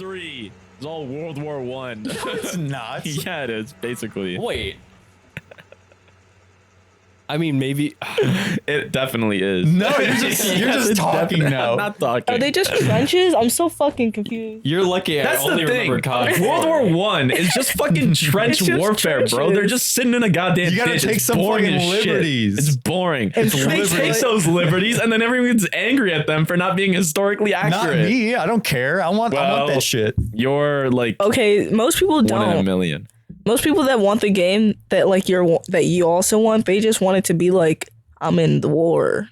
3 is all World War One. No, it's not. Yeah, it is basically. Wait. I mean, maybe It definitely is. No, you're just talking now. I'm not talking. Are they just trenches? I'm so fucking confused. you're lucky. That's I only the thing. remember COD. World War One is just fucking trench It's just warfare, bro. trenches. They're just sitting in a goddamn You gotta ditch. take It's some boring fucking as shit. liberties. It's boring. It's They liberties. take those liberties, and then everyone's angry at them for not being historically Not accurate. me. I don't care. I want Well, that shit. You're like Okay, most people one in a don't. million. Most people that want the game that like that you also want, they just want it to be like I'm in the war.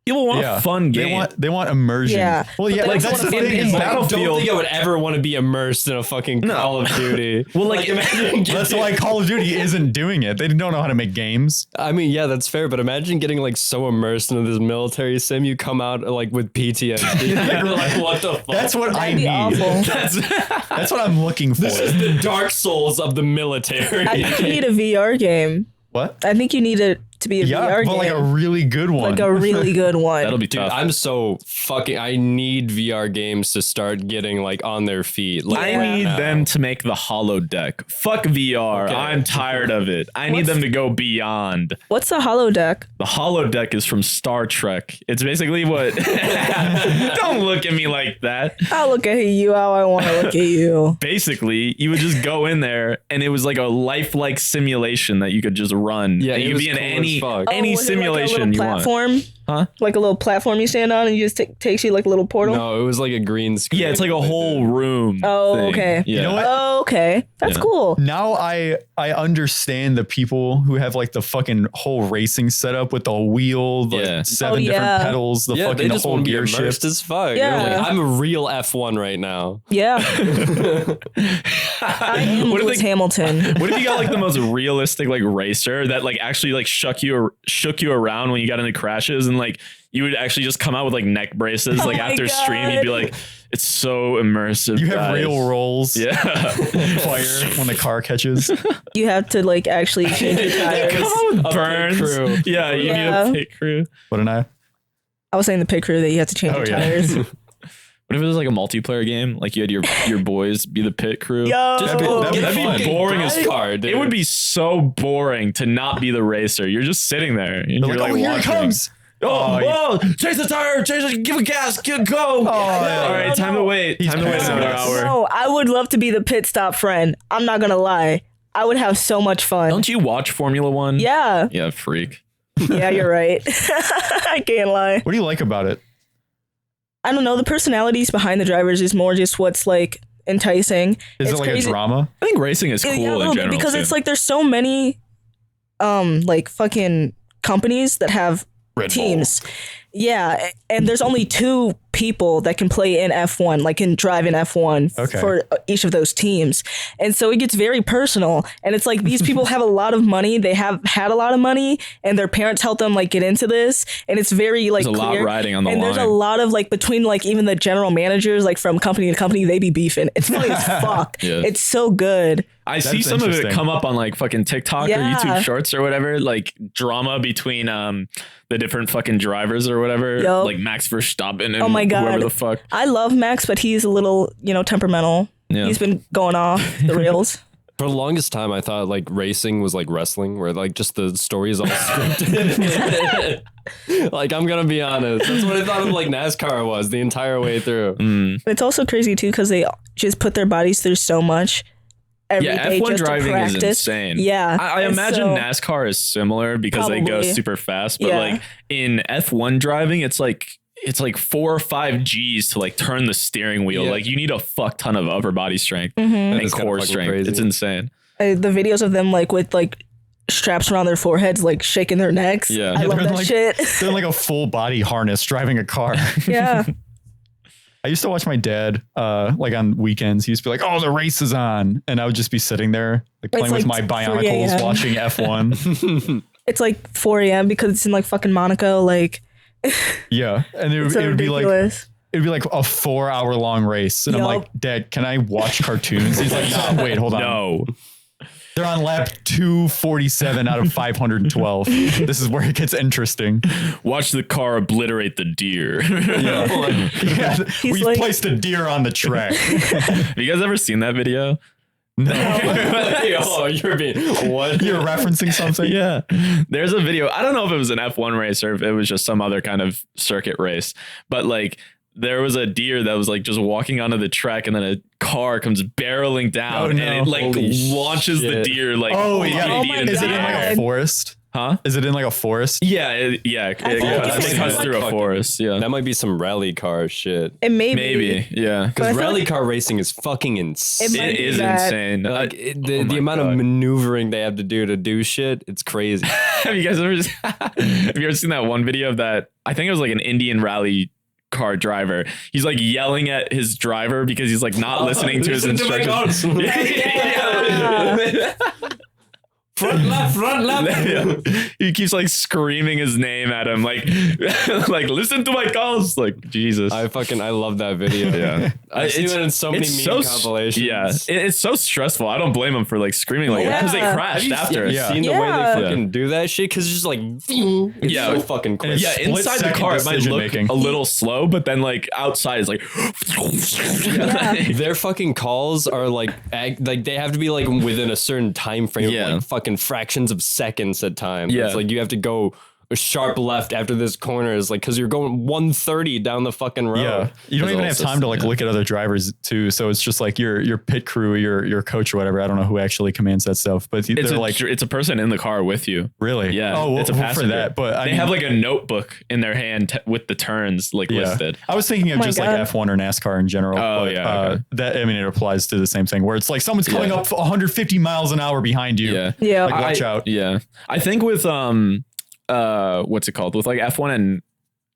People want a fun game. They want immersion. Yeah. Well, But yeah, they like also that's the want thing. in is Battlefield- I don't think I would ever want to be immersed in a fucking Call of Duty. Well, like, imagine That's why Call of Duty isn't doing it. They don't know how to make games. I mean, yeah, that's fair, but imagine getting like so immersed into this military sim, you come out like with PTSD. You're like, what the fuck? That's what I That'd be need. awful. That's what I'm looking for. This is the Dark Souls of the military. I think you need a VR game. What? I think you need it to be a Yeah, VR but game. like a really good one. Like a really good one. that'll be Dude, tough. I'm so fucking. I need VR games to start getting like on their feet. Like, I right need now. them to make the holodeck. Fuck VR. Okay. I'm tired of it. I need them to go beyond. What's the holodeck? The holodeck is from Star Trek. It's basically what. Don't look at me like that. I'll look at you how I want to look at you. Basically, you would just go in there, and it was like a lifelike simulation that you could just run. Yeah, and it you could was be in cool as any fuck. any was it simulation like a little you want. platform? Huh? Like a little platform you stand on and you just takes you like a little portal? No, it was like a green screen. Yeah, it's like a whole room. Oh, thing. okay. Yeah. You know what? Oh, okay. That's Yeah. cool. Now I understand the people who have like the fucking whole racing setup with the wheel, the Yeah. 7 Oh, different yeah. pedals, the yeah, fucking they the just whole want to be gear immersed shift. as fuck. Yeah. They're like, I'm a real F1 right now. Yeah. I am What if Lewis they- Hamilton. What if you got like the most realistic like racer that like actually like shook you around when you got into crashes, and like you would actually just come out with like neck braces Oh like my after stream you'd be God. like, it's so immersive. You have guys." real rolls. Yeah. Fire when the car catches. You have to like actually change your tires. Come on with A pit burns. crew. Yeah, you Yeah. need a pit crew. What did I? I was saying the pit crew that you have to change Oh, your yeah. tires. What if it was like a multiplayer game? Like you had your boys be the pit crew. Yo. That'd be That'd be fucking boring as bright. fuck. Car, dude. It would be so boring to not be the racer. You're just sitting there. And They're you're like, oh, here it watching. comes. Oh, whoa! Change the tire! Give a gas! Go! Oh, All right, time to wait. Time to wait passing another us. hour. No, I would love to be the pit stop friend. I'm not gonna lie. I would have so much fun. Don't you watch Formula One? Yeah. Yeah, freak. Yeah, you're right. I can't lie. What do you like about it? I don't know. The personalities behind the drivers is more just what's like enticing. Is It's it like crazy. a drama? I think racing is cool Yeah, a little in bit, general because too. it's like there's so many like fucking companies that have Red Bull. teams. Yeah, and there's only 2 people that can play in F1, like can drive in F1 Okay. for each of those teams. And so it gets very personal. And it's like these people have a lot of money. They have had a lot of money, and their parents helped them like get into this. And it's very like There's a lot clear. riding on the and there's a line. lot of like between like even the general managers, like from company to company, they be beefing. It's funny as fuck. Yeah. It's so good. I see That's some of it interesting. come up on like fucking TikTok or Yeah. YouTube Shorts or whatever, like drama between the different fucking drivers or whatever, Yup. like Max Verstappen and Oh my God. whoever the fuck. I love Max, but he's a little, temperamental. Yeah. He's been going off the rails. For the longest time, I thought like racing was like wrestling, where like just the story is all scripted. Like, I'm gonna be honest, that's what I thought of like NASCAR was the entire way through. It's also crazy too because they just put their bodies through so much every Yeah, day F1 just to driving is practice. insane. Yeah, I and imagine so- NASCAR is similar because they go Probably. super fast, but Yeah. like in F1 driving, it's like 4 or 5 G's to like turn the steering wheel. Yeah. Like you need a fuck ton of upper body strength Mm-hmm. and is kinda core fucking strength. crazy. It's insane. The videos of them like with like straps around their foreheads, like shaking their necks. Yeah. I Yeah, love they're that like- shit. They're in like a full body harness driving a car. Yeah, I used to watch my dad like on weekends. He used to be like, oh, the race is on. And I would just be sitting there like It's playing with my like 3 bionicles a.m. watching F1. it's like 4 a.m. because it's in like fucking Monaco. Like Yeah. And it it's so would be like ridiculous. it'd be like a 4-hour long race. And I'm Yup. like, Dad, can I watch cartoons? He's like, nah, wait, hold on. No. They're on lap 247 out of 512. This is where it gets interesting. Watch the car obliterate the deer. Yeah, we like- placed a deer on the track. Have you guys ever seen that video? No. Oh, you're being what? You're referencing something? Yeah. There's a video. I don't know if it was an F1 race or if it was just some other kind of circuit race, but like there was a deer that was like just walking onto the track and then a car comes barreling down and it like Holy launches the shit. deer like Oh, yeah. Oh my into Is it the in like air. a forest? Huh? Is it in like a forest? Yeah, it it's cuts like through a fucking- forest. Yeah, That might be some rally car shit. It may be. maybe. Yeah, But I Because feel rally like- car racing is fucking insane. It might it be is that. insane. Like Oh the my amount God. of maneuvering they have to do shit, it's crazy. Have you guys ever have you ever seen that one video of that? I think it was like an Indian rally car driver. He's like yelling at his driver because he's like not listening to his instructions. Yeah. Front left. Yeah. He keeps like screaming his name at him, like, like listen to my calls, like Jesus. I love that video. Yeah. I've seen it in so many meme compilations. Yeah, it's so stressful. I don't blame him for like screaming like that because they Yeah. crashed after. Have you Yeah. seen the way Yeah. they fucking do that shit? Because it's just like, it's Yeah. so fucking quick. And Yeah, Split inside the second car it might decision look making. a little slow, but then like outside it's like Their fucking calls are like they have to be like within a certain time frame, Yeah. of like fucking fractions of seconds at times. Yeah. It's like you have to go a sharp left after this corner is like because you're going 130 down the fucking road. Yeah, you don't There's even all have time to like systems, look at other drivers too. So it's just like your pit crew, your coach or whatever. I don't know who actually commands that stuff, but it's they're a, like it's a person in the car with you. really, Yeah, Oh, it's a well, passenger. for that. But I they mean, have like a notebook in their hand with the turns like yeah. listed. I was thinking of Oh my just God. like F1 or NASCAR in general. Oh, but, yeah, okay. that I mean it applies to the same thing where it's like someone's coming Yeah. up 150 miles an hour behind you. Yeah, Yeah. Like, watch out. Yeah, I think with what's it called with like F1 and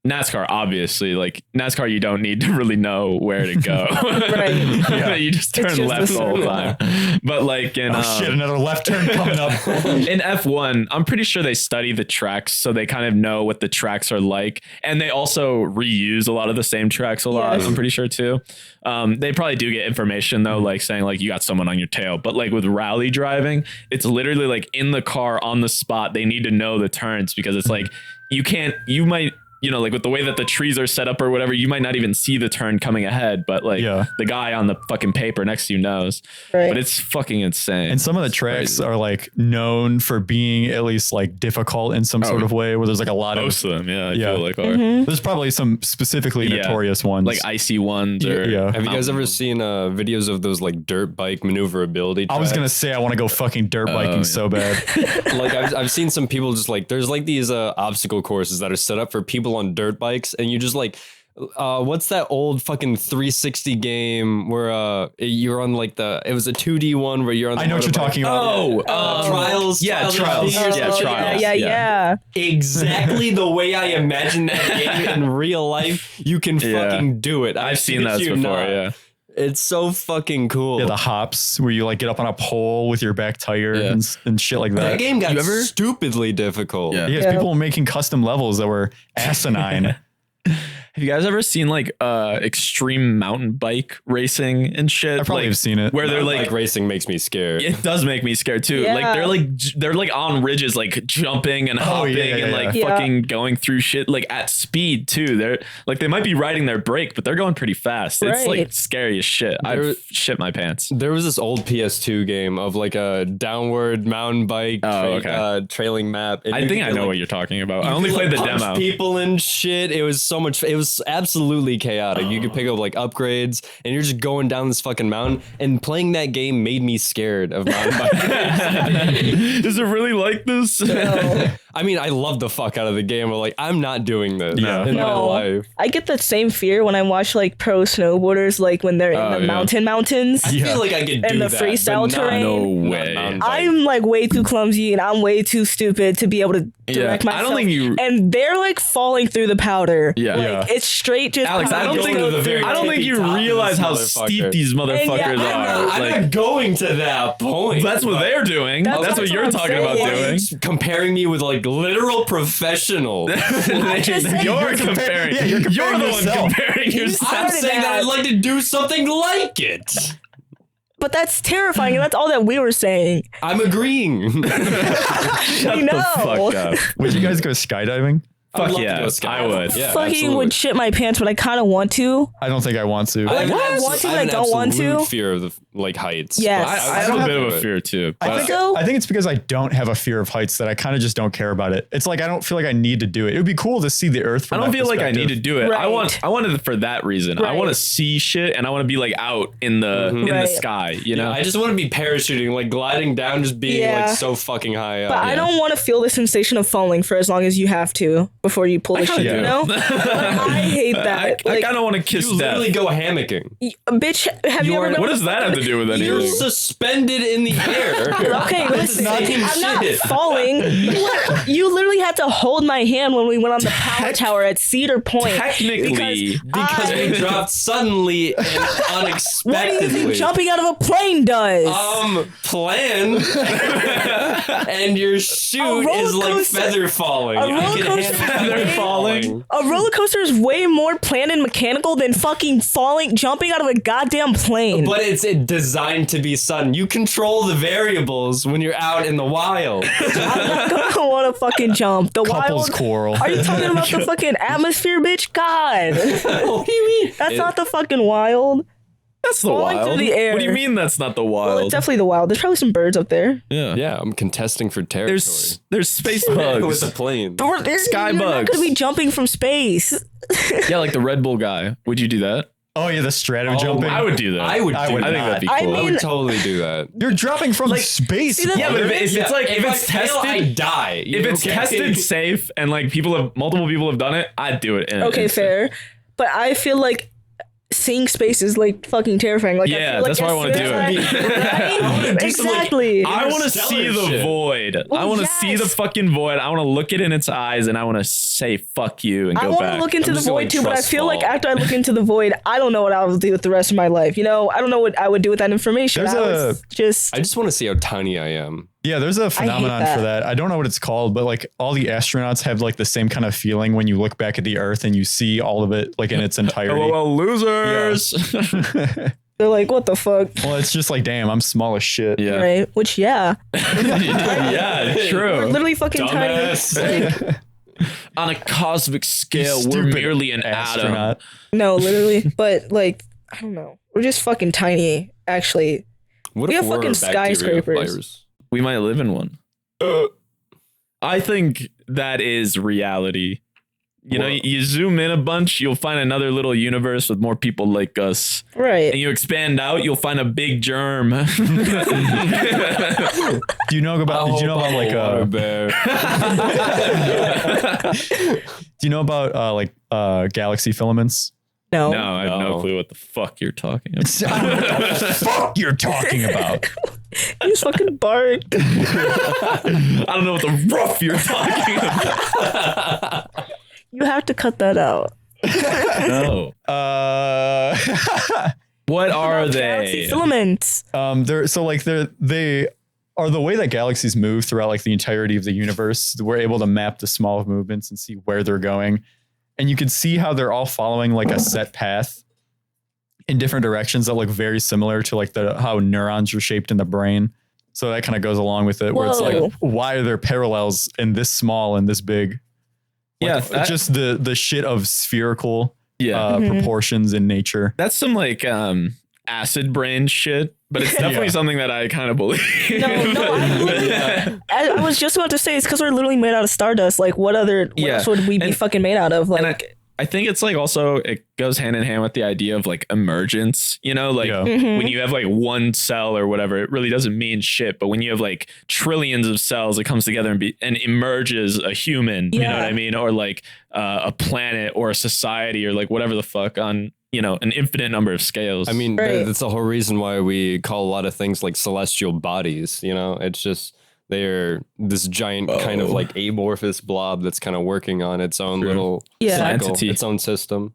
NASCAR, obviously, like NASCAR, you don't need to really know where to go. Right. Yeah. You just It's turn just left the the whole circle. time. But like in Oh shit! Another left turn coming up. in F1, I'm pretty sure they study the tracks, so they kind of know what the tracks are like, and they also reuse a lot of the same tracks a lot. Yes. I'm pretty sure too. They probably do get information though, like saying like you got someone on your tail. But like with rally driving, it's literally like in the car on the spot. They need to know the turns because it's like you might. You know, like with the way that the trees are set up or whatever, you might not even see the turn coming ahead, but like Yeah. the guy on the fucking paper next to you knows. Right. But it's fucking insane. And some of the tracks crazy. are like known for being at least like difficult in some sort of way where there's like a lot of Most of them, yeah, I Yeah. feel like are Mm-hmm. there's probably some specifically Yeah. notorious ones. like icy ones or Yeah. Have you guys ever seen videos of those like dirt bike maneuverability? I was gonna tracks? say I want to go fucking dirt biking yeah. so bad. Like I've seen some people just like there's like these obstacle courses that are set up for people on dirt bikes, and you just like what's that old fucking 360 game where you're on like it was a 2D one where you're on the I know what you're motorbike. talking about. Trials. Yeah, Trials. of Fear or Yeah, something. Trials. Yeah. Exactly the way I imagine that game in real life. You can Yeah. fucking do it. I've seen shit those you before, not. yeah. It's so fucking cool. Yeah, the hops where you like get up on a pole with your back tire Yeah. and shit like that that. game got You ever- stupidly difficult. Yeah. Yeah, Yeah. people were making custom levels that were asinine. Have you guys ever seen like extreme mountain bike racing and shit? I probably like, have seen it. where they're Mountain like bike racing makes me scared. it does make me scared too. Yeah. Like they're like on ridges, like jumping and hopping yeah, and like yeah. fucking going through shit like at speed too. They're like they might be riding their brake, but they're going pretty fast. It's like Right. scary as shit. I There- shit my pants. There was this old PS2 game of like a downward mountain bike Oh, okay. trailing map. And I you think could I know like, what you're talking about. I you only could, played the like, punch demo. people and shit. It was so much. It was absolutely chaotic. You could pick up like upgrades, and you're just going down this fucking mountain. And playing that game made me scared of mountain biking. Is it really like this? I mean, I love the fuck out of the game, but like, I'm not doing this Yeah. in my No. life. I get the same fear when I watch like pro snowboarders, like when they're in Oh, the yeah. mountains. I feel like I could do And the that, freestyle but not- terrain. No not way. mountain bike. I'm like way too clumsy and I'm way too stupid to be able to direct I myself. don't think you. And they're like falling through the powder. Yeah. Like, Yeah. it's straight just. Alex, I don't powder think going to the through very I don't think tippy you top of this realize how motherfucker. steep these motherfuckers And yeah, are. I'm Like, not going to that point. that's what they're doing. That's That's what what you're I'm talking about saying. doing. Comparing me with like literal professionals. just saying- You're comparing. yeah, you're comparing the yourself. one comparing I'm yourself. started saying that that. I'd like to do something like it. But that's terrifying, and that's all that we were saying. I'm agreeing. Shut the fuck up. Would you guys go skydiving? I'd Fuck love to yeah, go skydiving. I would. Yeah, Fucking absolutely. would shit my pants, but I kind of want to. I don't think I want to. I have an I want to, but I an don't want absolute to. fear of the like heights. Yes. but I have a bit of do a it. fear too. I but- think, So- I think it's because I don't have a fear of heights that I kind of just don't care about it. It's like I don't feel like I need to do it. It would be cool to see the Earth I from don't that feel like I need to perspective. do it. I Right. want it for that reason. I Right. want to see shit and I want to be like out in the in the Right. sky, you know? I just want to be parachuting, like gliding down, just being Yeah. like so fucking high up. But I don't want to feel the sensation of falling for as long as you have to before you pull the kinda shit, do. you know? I hate I, that. I Like, kind of want to kiss You literally death. go hammocking. bitch, have you ever been What does that have to do with You're anything? suspended in the air. Okay, listen. Same I'm not shit. falling. You literally had to hold my hand when we went on the power tower at Cedar Point. Technically, Because I- we dropped suddenly and What do you unexpectedly. think jumping out of a plane does? Plan and your chute roller is like coaster- feather falling. a I roller can coaster- handle Feather falling. A roller coaster is way more planned and mechanical than fucking jumping out of a goddamn plane. But it's designed to be sudden. You control the variables when you're out in the wild. I'm not gonna want to fucking jump. The Couples wild. quarrel. Are you talking about the fucking atmosphere, bitch? God, What do you mean? that's not the fucking wild. that's the falling wild. through the air. What do you mean that's not the Well, it's wild? definitely the wild. There's probably some birds up there. yeah. Yeah, I'm contesting for territory. There's space with bugs. a plane. Sky You're not bugs. gonna be jumping from space. Yeah, like the Red Bull guy. Would you do that? Oh yeah, the strato Oh, jumping. I would do that. I would. I do would I think that. that'd be I cool. I mean- would totally do that. You're dropping from space. see, that's- yeah, but if it's like if it's I fail, tested, I die. if it's Okay? tested safe and like multiple people have done it, I'd do it. In an Okay, instant. fair. But I feel like seeing space is like fucking terrifying. Like, I Yeah, feel like that's why I wanna as do soon as it. Right? do some, like, Exactly. I want to see Interstellar the shit. void. I Well, want to see the yes. fucking void. I want to look it in its eyes and I want to say fuck you and I go want back. to look into I'm the just going void too, but I trust feel like fall. after I look into the void, I don't know what I will do with the rest of my life. You know, I don't know what I would do with that information. There's I was a- just I just want to see how tiny I am. Yeah, there's a phenomenon that. for that. I don't know what it's called, but like all the astronauts have like the same kind of feeling when you look back at the Earth and you see all of it like in its entirety. LOL losers. they're like, what the fuck, Well, it's just like, damn, I'm small as shit. Yeah. right? Which yeah, Yeah, we're true. literally fucking Dumbass. tiny. Like, On a cosmic scale, You we're stupid merely an atom. astronaut. no, literally, but like I don't know. We're just fucking tiny. Actually, What We if have we're fucking a bacteria skyscrapers. virus? We might live in one. I think that is reality. You know, Whoa. you zoom in a bunch, you'll find another little universe with more people like us. right? And you expand out, you'll find a big germ. Do you know about? Did you know about like water bear? Do you know about galaxy filaments? No. No, I have no No. clue what the fuck you're talking about. I don't know what the fuck you're talking about. You just fucking barked. I don't know what the rough you're talking about. You have to cut that out. No. What are Galaxy they? filaments. they are the way that galaxies move throughout like the entirety of the universe. We're able to map the small movements and see where they're going. And you can see how they're all following like a set path in different directions that look very similar to like how neurons are shaped in the brain. So that kind of goes along with it, where it's Whoa. like, why are there parallels in this small and this big? Yeah, Like, that- just the shit of spherical Yeah. Mhm. proportions in nature. That's some like acid brain shit, but it's definitely Yeah. something that I kind of believe. No, I believe I was just about to say it's because we're literally made out of stardust. Like, what Yeah. else would we be And- fucking made out of? And Like, I think it's like also it goes hand in hand with the idea of like emergence, you know, like Yeah. Mhm. when you have like one cell or whatever, it really doesn't mean shit. But when you have like trillions of cells, it comes together and emerges a human, you know Yeah. what I mean? Or like a planet or a society or like whatever the fuck on, you know, an infinite number of scales. I mean, Right. that's the whole reason why we call a lot of things like celestial bodies. You know, it's just they're this giant kind of like amorphous blob that's kind of working on its own True. little Yeah. cycle, Entity. its own system.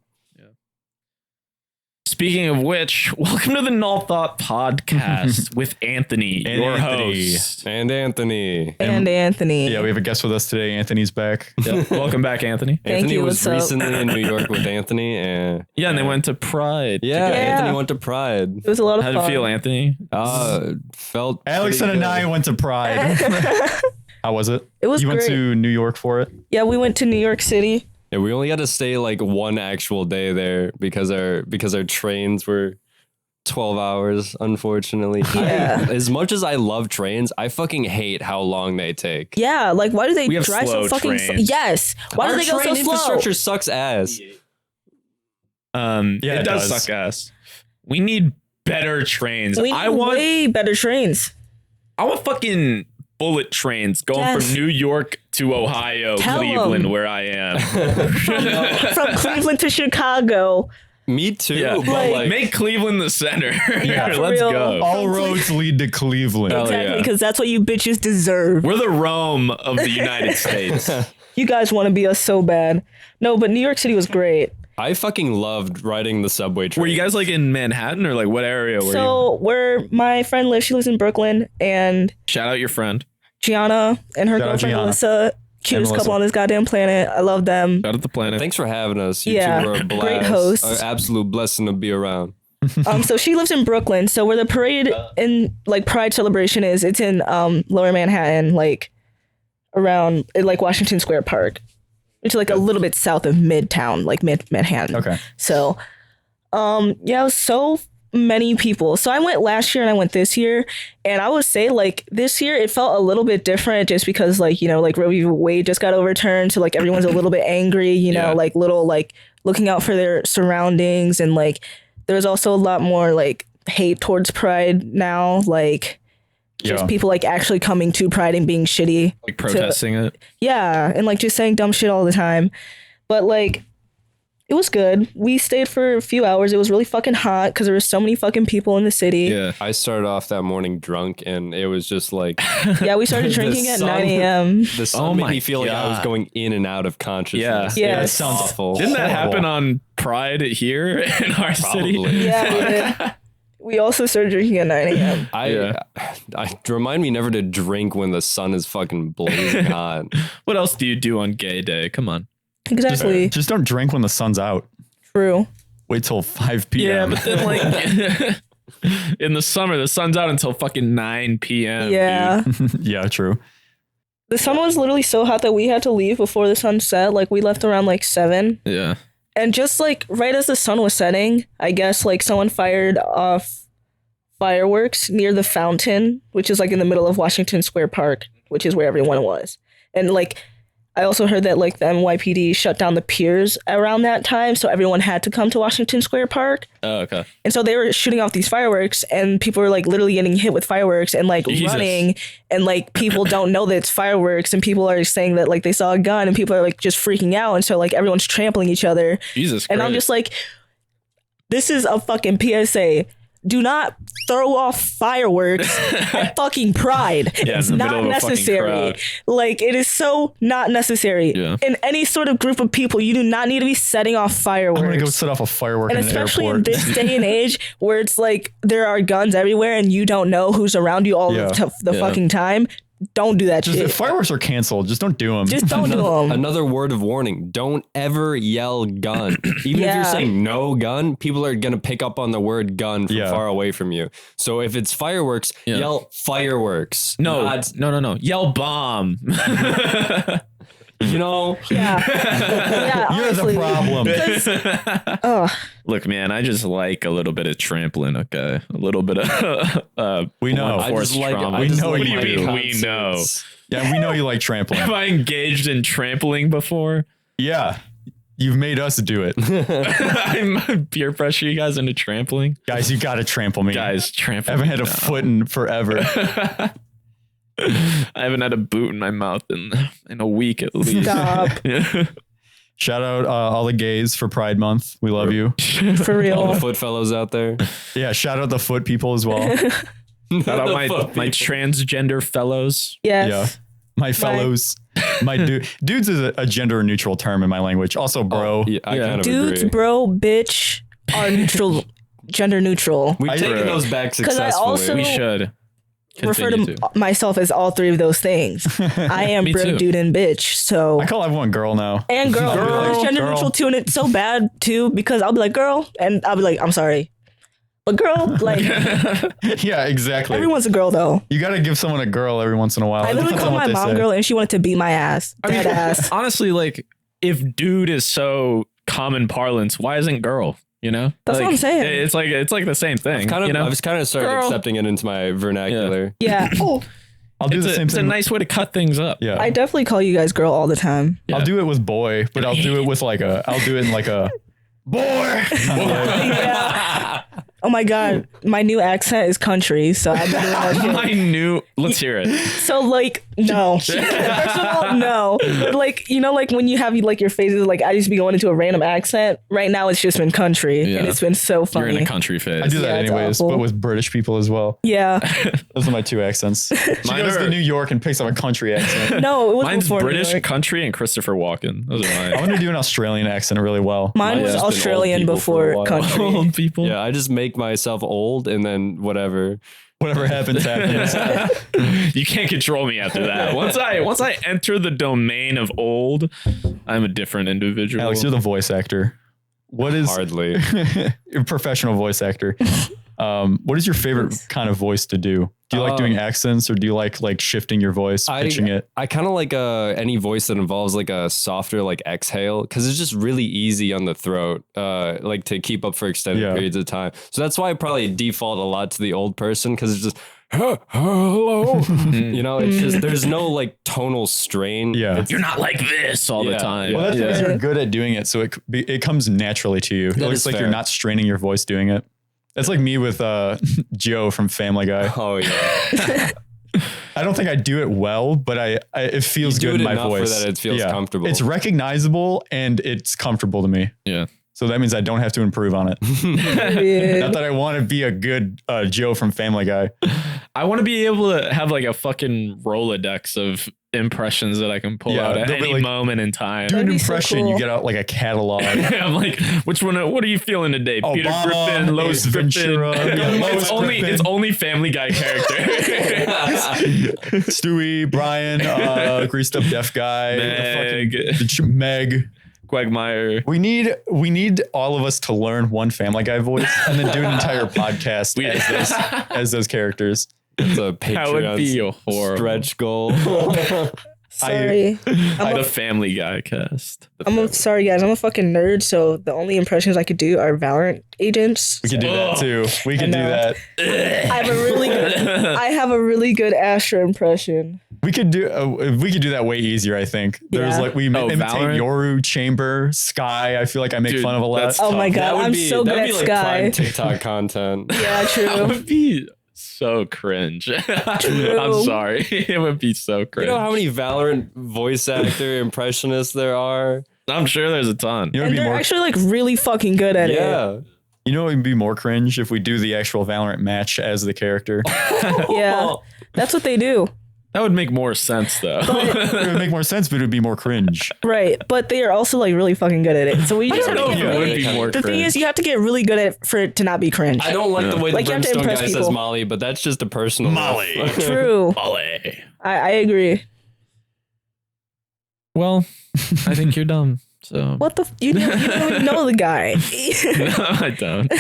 speaking of which, welcome to the Null Thought podcast with Anthony, And your Anthony. host. And Anthony. And Anthony. Yeah, we have a guest with us today. Anthony's back. Yeah, welcome back, Anthony. Thank Anthony you, was what's up? recently in New York with Anthony. And Yeah, and they went to Pride. yeah, Yeah. Anthony went to Pride. It was a lot of How'd fun. it feel, Anthony? Felt Alex pretty and good. I went to Pride. How was it? It was You went great. to New York for it? Yeah, we went to New York City. Yeah, we only got to stay like one actual day there because our trains were 12 hours, unfortunately. Yeah. As much as I love trains, I fucking hate how long they take. Yeah, like why do they We have drive so slow fucking trains. yes. Why Our do they go so train slow? infrastructure sucks ass. Yeah, it it does does. suck ass. We need better trains. We I need want way better trains. fucking bullet trains going Yes. from New York to Ohio, Tell Cleveland, 'em. where I am. From Cleveland to Chicago. Me too. Yeah, but Like- like, make Cleveland the center. Yeah, for Let's real. go. All roads lead to Cleveland. Hell Exactly, yeah. because that's what you bitches deserve. We're the Rome of the United States. You guys want to be us so bad. No, but New York City was great. I fucking loved riding the subway train. Were you guys like in Manhattan or like what area were you? So where my friend lives, she lives in Brooklyn, and Shout out your friend. Gianna and her Shout out girlfriend Gianna. Melissa, cutest Melissa. couple on this goddamn planet. I love them. Shout out the planet. Thanks for having us. You Yeah, two were a blast. great hosts. An absolute blessing to be around. So she lives in Brooklyn. So where the parade and like Pride celebration is, it's in Lower Manhattan, like around like Washington Square Park, which is like a little bit south of Midtown, like mid Manhattan. Okay. So, yeah, it was so many people. So I went last year and I went this year, and I would say like this year it felt a little bit different just because like, you know, like Roe v. Wade just got overturned, so like everyone's a little bit angry, you know, Yeah. like little like looking out for their surroundings, and like there's also a lot more like hate towards Pride now, like just Yeah. people like actually coming to Pride and being shitty. Like protesting it. Yeah, and like just saying dumb shit all the time. But like it was good. We stayed for a few hours. It was really fucking hot because there were so many fucking people in the city. Yeah. I started off that morning drunk, and it was just like Yeah, we started The drinking at sun- 9 a.m. the sun Oh made my me feel like I was God. going in and out of consciousness. Yeah. It was Yes. Sounds awful. Didn't that Horrible. happen on Pride here in our city? Probably. Yeah, we did. We also started drinking at 9 a.m. I remind me never to drink when the sun is fucking blazing hot. What else do you do on gay day? Come on. Exactly. Just don't drink when the sun's out. True. Wait till 5 Yeah, p.m. but then like in the summer, the sun's out until fucking 9 p.m. Yeah. Yeah, true. The sun was literally so hot that we had to leave before the sun set. Like we left around like 7. Dude. Yeah. And just like right as the sun was setting, I guess like someone fired off fireworks near the fountain, which is like in the middle of Washington Square Park, which is where everyone was. And like I also heard that like the NYPD shut down the piers around that time, so everyone had to come to Washington Square Park. Oh, okay. And so they were shooting off these fireworks, and people were like literally getting hit with fireworks and like Jesus. running, and like people don't know that it's fireworks, and people are saying that like they saw a gun, and people are like just freaking out, and so like everyone's trampling each other. Jesus And Christ. I'm just like, this is a fucking PSA. Do not throw off fireworks at fucking Pride. Yeah, It's in the not middle of a fucking necessary. crowd. Like, it is so not necessary. Yeah. In any sort of group of people, you do not need to be setting off fireworks. I'm gonna go set off a firework And in an especially in airport. this day and age where it's like there are guns everywhere and you don't know who's around you all Yeah. the Yeah. fucking time, don't do that Just shit. if fireworks are canceled, just don't do them. Just don't do them. Another word of warning: don't ever yell "gun." Even if Yeah. you're saying "no gun," people are gonna pick up on the word "gun" from Yeah. far away from you. So if it's fireworks, Yeah. yell "fireworks." no, not, no. Yell bomb. you know. Yeah. Yeah, You're honestly. the problem. Ugh. Look, man, I just like a little bit of trampling, okay? A little bit of We know. blunt I force just like trauma. I just know like you my do. We know. concerts. Yeah, we know you like trampling. Have I engaged in trampling before? Yeah, you've made us do it. I'm peer pressure you guys into trampling. Guys, you gotta trample me. Guys, I trampling. haven't had a me foot in forever. down. I haven't had a boot in my mouth in a week at least. Stop. Shout out all the gays for Pride Month. We love you. For All real. the foot fellows out there. Yeah, shout out the foot people as well. Shout out my Foot my people. transgender fellows. Yes. Yeah. My fellows. My dudes is a gender neutral term in my language. Also, bro. Yeah, I Yeah. kind of Dudes, agree. bro, bitch are neutral gender neutral. We've I- taken those back 'Cause I successfully. also- We should Refer continue to myself as all three of those things. I am Me bro, too. dude, and bitch. So I call everyone girl now. and girl, Girl, it's gender girl. neutral too, and it's so bad too because I'll be like girl, and I'll be like I'm sorry, but girl, like Yeah, exactly. everyone's a girl though. You got to give someone a girl every once in a while. I It literally depends called on what my they mom say. girl, and she wanted to beat my ass, dead ass. honestly, like if dude is so common parlance, why isn't girl? You know, That's like, what I'm saying. It's like the same thing. Kind of, you know? I've kind of started Girl. accepting it into my vernacular. Yeah. Oh, I'll do the same It's a thing. nice way to cut things up. Yeah. I definitely call you guys girl all the time. Yeah. I'll do it with boy, but I'll do it with like I'll do it in like a boy. Yeah. Oh my god, my new accent is country, so I've been doing that shit. I knew. Let's hear it. So like no. First of all, no. But like you know, like when you have like your phases, like I used to be going into a random accent. Right now, it's just been country, Yeah. and it's been so You're funny. in a country phase. I do that Yeah, it's anyways, awful. but with British people as well. Yeah. Those are my two accents. She Mine goes are- to New York and picks up a country accent. No, it was Mine's before New British, York. country, and Christopher Walken. Those are I mine. want to do an Australian accent really well. Mine Mine's was just been old Australian people for a before while. country. Old people. Yeah, I just make myself old and then whatever. Whatever happens, happens. You can't control me after that. Once I enter the domain of old, I'm a different individual. Alex, you're the voice actor. What is Hardly. you're a professional voice actor? What is your favorite kind of voice to do? Do you like doing accents or do you like shifting your voice, pitching it? I kind of like any voice that involves like a softer like exhale because it's just really easy on the throat, like to keep up for extended Yeah. periods of time. So that's why I probably default a lot to the old person because it's just hello, you know. It's just there's no like tonal strain. Yeah. It's- You're not like this all the Yeah. time. Well, that's Yeah. because you're good at doing it, so it comes naturally to you. It looks is like fair. you're not straining your voice doing it. That's like me with Joe from Family Guy. Oh yeah. I don't think I do it well, but I it feels You do good it in my enough for voice. that it feels comfortable. It's recognizable and it's comfortable to me. Yeah. So that means I don't have to improve on it. Yeah. Not that I want to be a good Joe from Family Guy. I want to be able to have like a fucking Rolodex of impressions that I can pull Yeah, out at they'll be any like, moment in time. Do an That'd be so impression, cool. you get out like a catalog. I'm like, which one? What are you feeling today? Peter Obama, Griffin, Lois Ace Ventura, Griffin. yeah, Lois It's Griffin. only Family Guy character. Stewie, Brian, greased up deaf guy, Meg. Meg. Quagmire. We need all of us to learn one Family Guy voice and then do an entire podcast as those characers. It's a That would be Patreon horrible. stretch goal. Sorry. The Family Guy cast. Sorry guys, I'm a fucking nerd, so the only impressions I could do are Valorant agents. We could do that too. We could do know. that. I have a really good Astra impression. We could do that way easier. I think there's Yeah. like we imitate Valorant? Yoru, Chamber, Sky. I feel like I make Dude, fun of a lot. that's Oh my tough. god, I'm so good that'd at be like Sky. prime TikTok content. Yeah, That true. would be so cringe. I'm sorry. It would be so You cringe. know how many Valorant voice actor impressionists there are? I'm sure there's a ton. You know, And it'd be they're more. actually like really fucking good at it. Yeah. You know, it would be more cringe if we do the actual Valorant match as the character. Yeah. That's what they do. That would make more sense though. It would make more sense, but it would be more cringe. Right. But they are also like really fucking good at it. So we I just don't have know to if get it really, would be more the thing cringe. is you have to get really good at it for it to not be cringe. I don't like the way Like, the you have to Brimstone guy impress says people. Molly, but that's just a personal Molly. True. Molly. I agree. Well, I think you're dumb. So What the you don't even know the guy. no, I don't.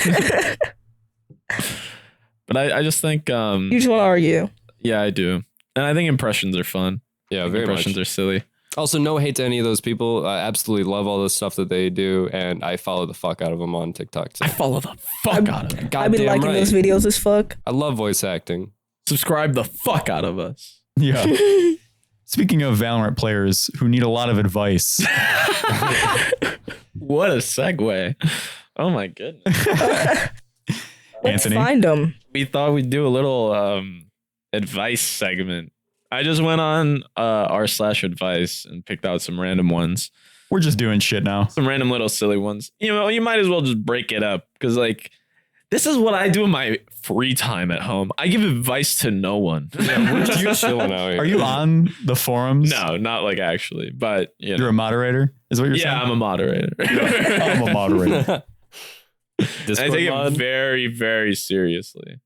But I just think You just want to argue. yeah, I do. And I think impressions are fun. Yeah, very much. Impressions are silly. Also, no hate to any of those people. I absolutely love all the stuff that they do, and I follow the fuck out of them on TikTok too. I follow the fuck out of them. I've been Goddamn liking right. those videos as fuck. I love voice acting. Subscribe the fuck out of us. Yeah. Speaking of Valorant players who need a lot of advice, What a segue. Oh my goodness. Let's Anthony. find them. We thought we'd do a little advice segment. I just went on r/advice and picked out some random ones. we're just doing shit now. Some random little silly ones. You know, you might as well just break it up because like this is what I do in my free time at home. I give advice to no one. Yeah, we're just chilling out here. Are you on the forums? No, not like actually, but you know. You're a moderator? Is what you're Yeah, saying? I'm a moderator. I'm a moderator. I Discord take it mod? very, very seriously.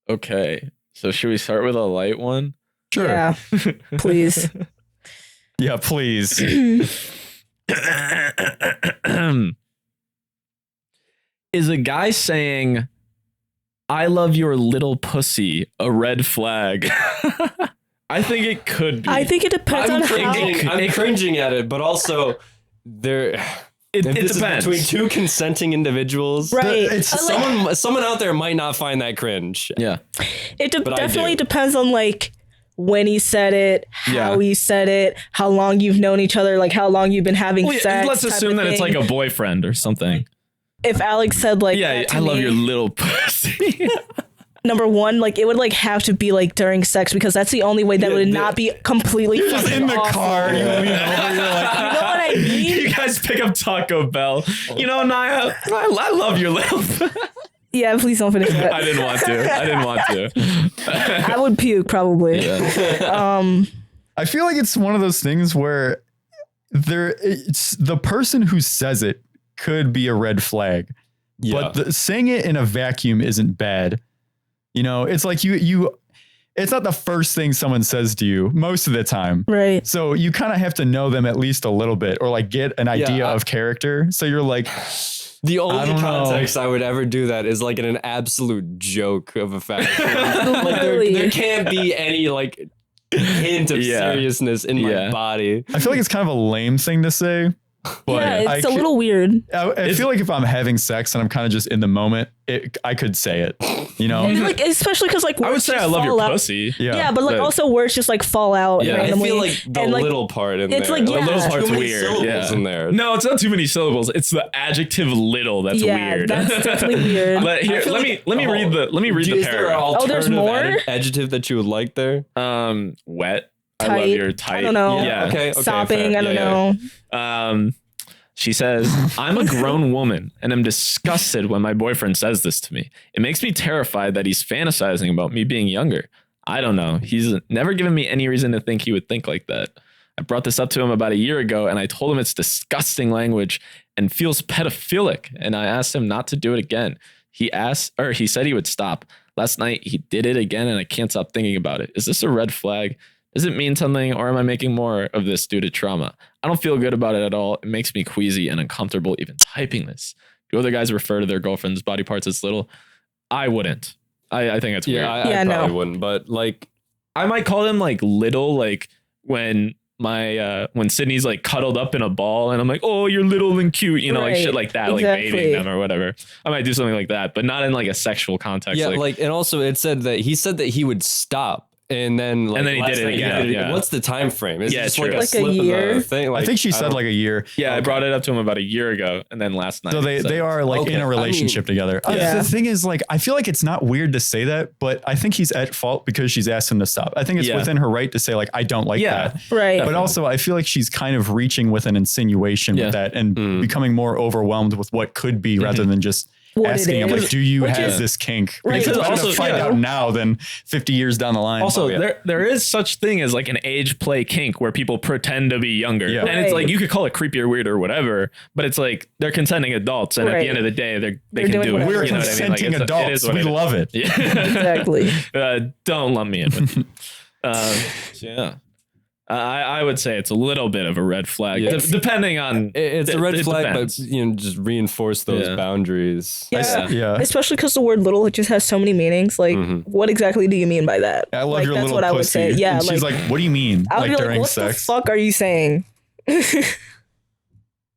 Okay. So should we start with a light one? Sure. Yeah, please. Yeah, please. Is a guy saying, "I love your little pussy," a red flag? I think it could be. I think it depends on how. I'm cringing at it, but also there. It This is depends. between two consenting individuals. Right. It's Someone out there might not find that cringe. Yeah. It But I definitely do. depends on like when he said it, how Yeah. he said it, how long you've known each other, like how long you've been having Well, sex. let's type assume of that it's like thing. a boyfriend or something. If Alex said like, Yeah, that to I love me, your little pussy. number one, like it would like have to be like during sex because that's the only way that would not be completely Just fucking in the awful. car, you lean over, you're like, You know what I mean? You guys pick up Taco Bell. You know, Naya, I love your little. Yeah, please don't finish that. I didn't want to. I would puke probably. I feel like it's one of those things where it's the person who says it could be a red flag, Yeah. but saying it in a vacuum isn't bad. You know, it's like it's not the first thing someone says to you most of the time. Right. So you kind of have to know them at least a little bit or like get an idea I- of character. So you're like, The I only don't know. context I would ever do that is like in an absolute joke of a fact. Like Literally. there can't be any like hint of Yeah. seriousness in my Yeah. body. I feel like it's kind of a lame thing to say. But Yeah, it's a I little weird. I feel like if I'm having sex and I'm kind of just in the moment, I could say it, you know? And, like especially because like I would words say I just love your fall out. pussy. Yeah, but like But- also words just like fall out Yeah. I I randomly. feel like the and, like, little part in it's there. like, The yeah. little Too part's many weird. syllables Yeah. in there. No, it's not too many syllables. It's the adjective little that's Yeah, weird. that's definitely weird. But here, I feel let like- me read the Is there an paragraph. there's alternative more? adjective that you would like there? Wet. I love Tight. your tight. I don't know. Yeah. Okay. Sopping, fair. I don't Yeah, know. She says, "I'm a grown woman and I'm disgusted when my boyfriend says this to me. It makes me terrified that he's fantasizing about me being younger. I don't know. He's never given me any reason to think he would think like that. I brought this up to him about a year ago and I told him it's disgusting language and feels pedophilic. And I asked him not to do it again. He said he would stop. Last night he did it again and I can't stop thinking about it. Is this a red flag? Does it mean something or am I making more of this due to trauma? I don't feel good about it at all. It makes me queasy and uncomfortable even typing this. Do other guys refer to their girlfriend's body parts as little? I wouldn't. I think it's weird. Yeah, I Yeah, probably no. wouldn't, but like I might call them like little, like when when Sydney's like cuddled up in a ball and I'm like, oh, you're little and cute, you know, like Right, shit like that, exactly. like babying them or whatever. I might do something like that, but not in like a sexual context. yeah, like and also it said that he would stop. And then, like, And then he last did it night again, yeah. What's the time frame? Is Yeah, it just true. like a Like a slip year? of the thing? Like, I think she said don't- like a year. yeah, I brought it up to him about a year ago, and then last night. So they so- are like Okay, in I a relationship together. Yeah. The thing is, like, I feel like it's not weird to say that, but I think he's at fault because she's asked him to stop. I think it's Yeah. within her right to say, like, I don't like Yeah. that. Right. But also, I feel like she's kind of reaching with an insinuation Yeah. with that and Mm. becoming more overwhelmed with what could be rather than just What it asking him, is. like, do you Which have is- this kink? Right. Because it's better Also, to find yeah. out now than 50 years down the line. Also, Oh, yeah. there is such thing as like an age play kink where people pretend to be younger, Yeah. and it's Right. like you could call it creepy or weird or whatever, but it's like they're consenting adults, and at Right. the end of the day, they They're can doing do it. whatever. we're you know what I mean? Like, consenting it adults. is what We it is. love it. Yeah. Exactly. Don't lump me in with. So yeah. I would say it's a little bit of a red flag, Yeah. depending on. It's a red it flag, depends. but just reinforce those Yeah. boundaries. Yeah. Yeah. Especially because the word little just has so many meanings. Like, Mhm. what exactly do you mean by that? I love like, your that's little what I would pussy. say. Yeah. And she's like, what do you mean? I would Like be during like, what sex. the fuck are you saying?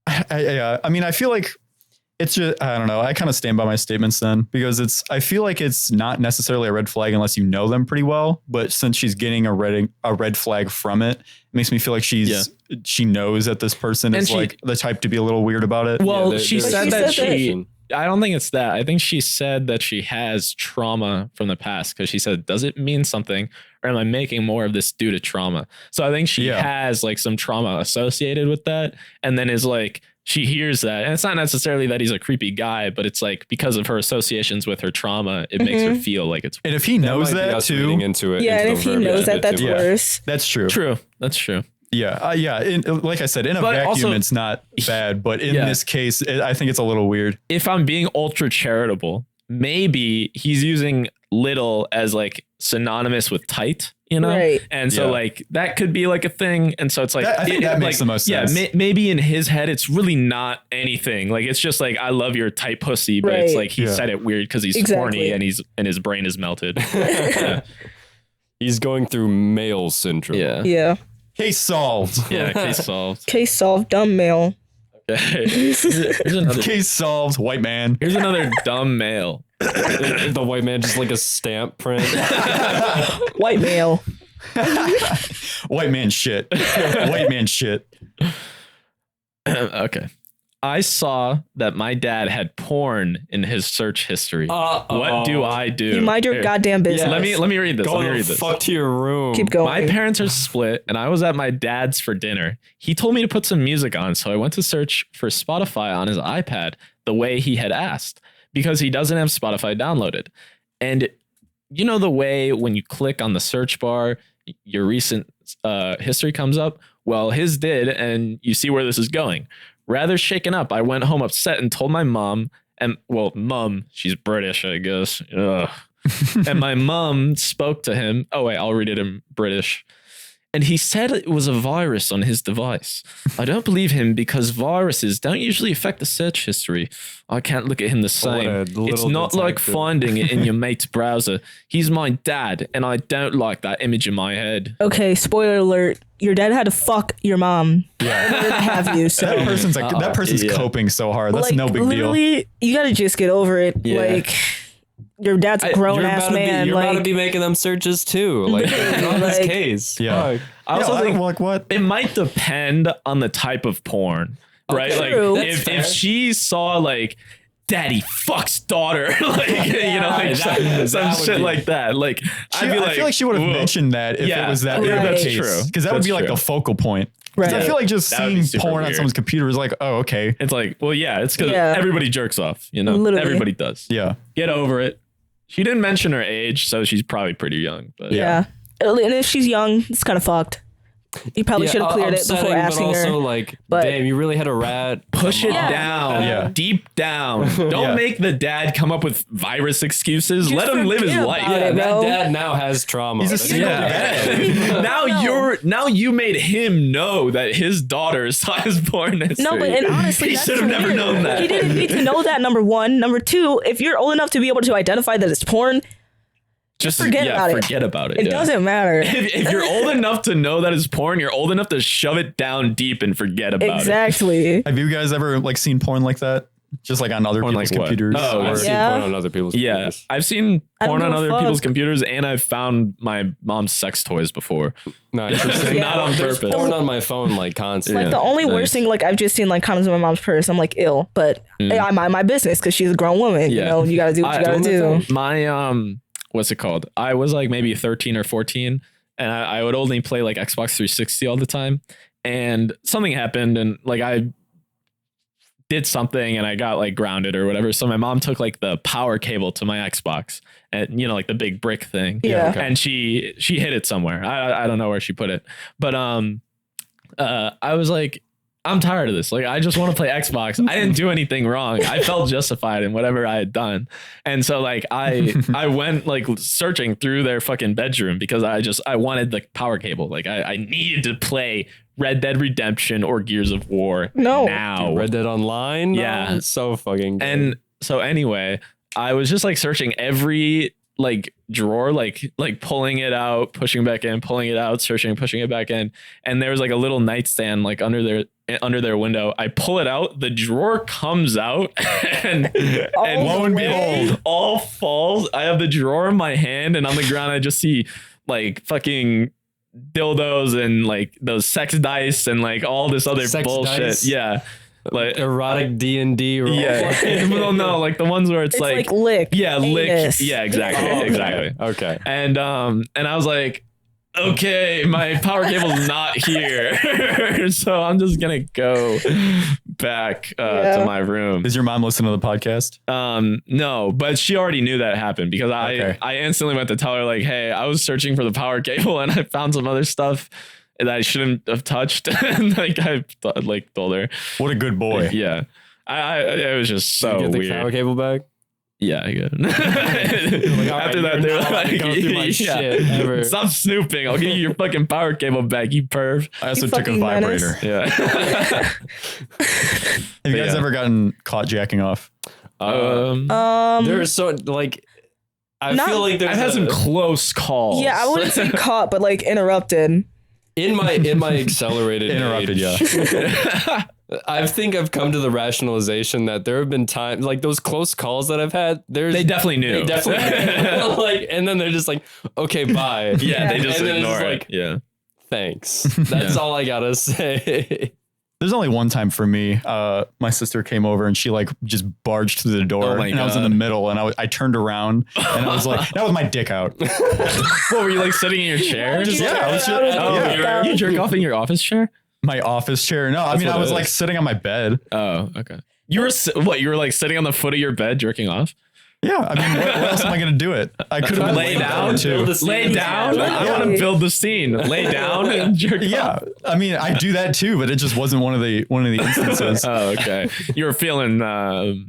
I mean, I feel like it's just, I don't know. I kind of stand by my statements then because I feel like it's not necessarily a red flag unless you know them pretty well. But since she's getting a red flag from it, it makes me feel like she knows that this person And is she- like the type to be a little weird about it. Well, Yeah, she there- said But that she said she. I don't think it's that. I think she said that she has trauma from the past because she said, does it mean something or am I making more of this due to trauma? So I think she Yeah. has like some trauma associated with that. And then is like, she hears that. And it's not necessarily that he's a creepy guy, but it's like because of her associations with her trauma, it makes her feel like it's And if he knows might be that us too, reading into it. Yeah, into and the if he verbiage knows a that, bit that's too Yeah. much. worse. that's true. true. That's true. Like I said, in a But vacuum, also- it's not bad. But in Yeah. this case, I think it's a little weird. If I'm being ultra charitable, maybe he's using little as like synonymous with tight, you know? Right. And so Yeah. like that could be like a thing. And so it's like, I think that makes the most sense. Yeah, maybe in his head, it's really not anything. Like it's just like, I love your tight pussy, but it's Right. like he Yeah. said it weird because he's Exactly. horny and his brain is melted. Yeah. He's going through male syndrome. Yeah. Yeah. Case solved. Yeah. Case solved. Case solved. Dumb male. Okay. Here's another. Case solved. White man. Here's another dumb male. The white man just like a stamp print. White male. White man shit. White man shit. Okay. I saw that my dad had porn in his search history. What do I do? You mind your Here, goddamn business. Let me read this. Go Let me the read this. fuck to your room. Keep going. My parents are split, and I was at my dad's for dinner. He told me to put some music on, so I went to search for Spotify on his iPad the way he had asked, because he doesn't have Spotify downloaded. And you know the way when you click on the search bar, your recent history comes up? Well, his did, and you see where this is going. Rather shaken up, I went home upset and told my mom, mom, she's British, I guess. Ugh. And my mom spoke to him. Oh, wait, I'll read it in British. And he said it was a virus on his device. I don't believe him because viruses don't usually affect the search history. I can't look at him the same. a It's little not like detective. finding it in your mate's browser. He's my dad, and I don't like that image in my head. Okay, spoiler alert. Your dad had to fuck your mom in order to have you. So That person's Yeah. coping so hard. That's like, no big deal. literally, you gotta just get over it. Yeah. Like your dad's a grown ass man. You're like about to be making them searches too. Like on this Like- case. Yeah. Fuck. I also think like what? it might depend on the type of porn, right? True. Like That's if fair. she saw like daddy fucks daughter, like you know, like that some would shit be- like that. Like I'd be like, I feel like she would have whoa. mentioned that if Yeah. it was that Yeah, the that's case. true. Because that would That's be like true. the focal point. 'Cause right. I feel like just That would be seeing super porn on weird. someone's computer is like, oh, okay. It's like, well, yeah, it's because Yeah. everybody jerks off, you know, Literally. everybody does. Yeah. Get over it. She didn't mention her age, so she's probably pretty young. But yeah. And if she's young, it's kind of fucked. You probably should have cleared it upsetting, before asking but also her. like, But- damn, you really had a rat. push it Yeah. down, Yeah. deep down. Don't Yeah. make the dad come up with virus excuses. Just Let him live his forget life. about Yeah, it, that bro. dad now has trauma. He's a That's- single Yeah. now you made him know that his daughter saw his porn history. No, but and honestly, he that's should have never weird. known that. He didn't need to know that. Number one, number two. If you're old enough to be able to identify that it's porn, Just forget about it. Forget about it. it yeah. doesn't matter. If you're old enough to know that it's porn, you're old enough to shove it down deep and forget about it. Exactly. Have you guys ever like seen porn like that? Just like on other Porn people's like what? computers? Oh, I've or- seen Yeah. porn on other people's Yeah, computers. I've seen I don't porn on give a other fuck. people's computers, and I've found my mom's sex toys before. No, interesting. Yeah. Not on There's purpose. porn on my phone like constantly. Like the only nice. worst thing, like I've just seen like condoms in my mom's purse. I'm like ill, but I mind my business because she's a grown woman. You Yeah. know, you gotta do what you gotta do. My what's it called? I was like maybe 13 or 14, and I would only play like Xbox 360 all the time. And something happened, and like I did something, and I got like grounded or whatever. So my mom took like the power cable to my Xbox, and you know, like the big brick thing. Yeah. okay. And she hid it somewhere. I don't know where she put it, but I was like, I'm tired of this. Like, I just want to play Xbox. I didn't do anything wrong. I felt justified in whatever I had done. And so like I went like searching through their fucking bedroom because I wanted the power cable. Like I needed to play Red Dead Redemption or Gears of War No. now. Read that online. Yeah. It's so fucking good. And so anyway, I was just like searching every like drawer, like pulling it out, pushing back in, pulling it out, searching, pushing it back in. And there was like a little nightstand like under their window. I pull it out, the drawer comes out and lo and behold, all falls. I have the drawer in my hand, and on the ground I just see like fucking dildos and like those sex dice and like all this other Sex bullshit. dice? Yeah. Like erotic D&D. yeah. Well, no, like the ones where it's, It's like lick. yeah, lick. anus. Yeah, exactly. Oh, okay. Exactly. Okay. And I was like, okay, my power cable's not here. So I'm just gonna go back to my room. Does your mom listen to the podcast? No, but she already knew that happened because Okay. I instantly went to tell her like, hey, I was searching for the power cable and I found some other stuff that I shouldn't have touched. And like I told her. What a good boy. Yeah. It was just so Get the weird. power cable back. Yeah, I get it. After that, they're like, go through my shit ever. Stop snooping. I'll give you your fucking power cable back, you perv. I also You took a fucking menace. vibrator. Yeah. Have you guys Yeah. ever gotten caught jacking off? There's so like, I Not- feel like there's I've had some close calls. Yeah, I wouldn't say caught, but like interrupted. in my accelerated Interrupted, age, yeah. I think I've come to the rationalization that there have been times like those close calls that I've had. They definitely knew. They definitely like, and then they're just like, okay, bye. Yeah, they just And then it's ignore just it. like, Yeah. thanks. That's all I gotta say. There's only one time for me. My sister came over and she like just barged through the door, Oh my and I was in the God. middle, and I turned around and I was like, that was my dick out. What were you like sitting in your chair? Just- Yeah, I was just- Oh, yeah. you jerk off in your office chair? My office chair. No, I mean what I it was like is. sitting on my bed. Oh, okay. You were what? You were like sitting on the foot of your bed jerking off? Yeah, I mean, what else am I gonna do it? I could have been Lay laying down too. Build a scene. Lay down. I Yeah. want to build the scene. Lay down and jerk Yeah, off. I mean, I do that too, but it just wasn't one of the instances. Oh, okay. You were feeling what's the